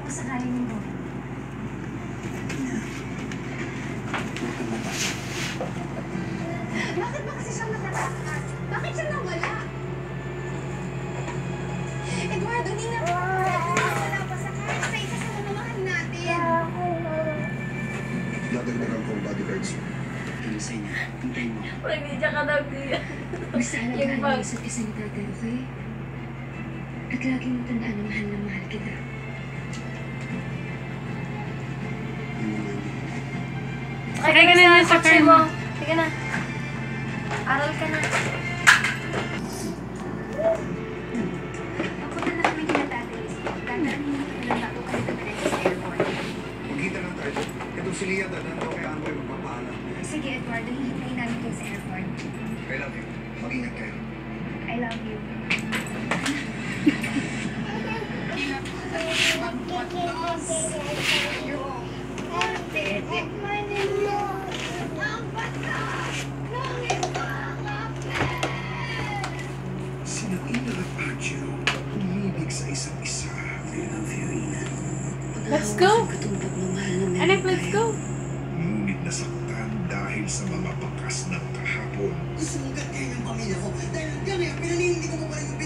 Kung sakaling mo. Bakit ba kasi siya nakatakas? Bakit siya nawala? Eduardo, hindi na wala pa sa cards sa isa sa mamamahal natin. Dadagdagan ko ang bodyguards. Ano sa inyo? Hintayin mo. Pag-media ka daw, Tia. Basta Yung alagaan bag. mo isa't isa ni Tatay, okay? At lagi mo tandaan na mahal kita. Sakay ka na sa car mo. Sige na. Aral ka na. Papunta na kami kina Tatay. Dadaanin mo kailan bago kami dumating sa airport. Magkita lang tayo. Ito si Lia, dadaan daw kay Amboy magpapaalam. Sige, Eduardo, hihintayin namin kayo sa airport. I love you. Mag-ingat kayo. I love you. Sina Ina at Archie umibig sa isa't isa. I love you, Ina. Let's go. Anak, let's go. Ngunit nasaktan dahil sa mga bakas ng kahapon. Gusto mong ganyan yung pamilya ko dahil yan eh, pinaninindig ko pa rin yung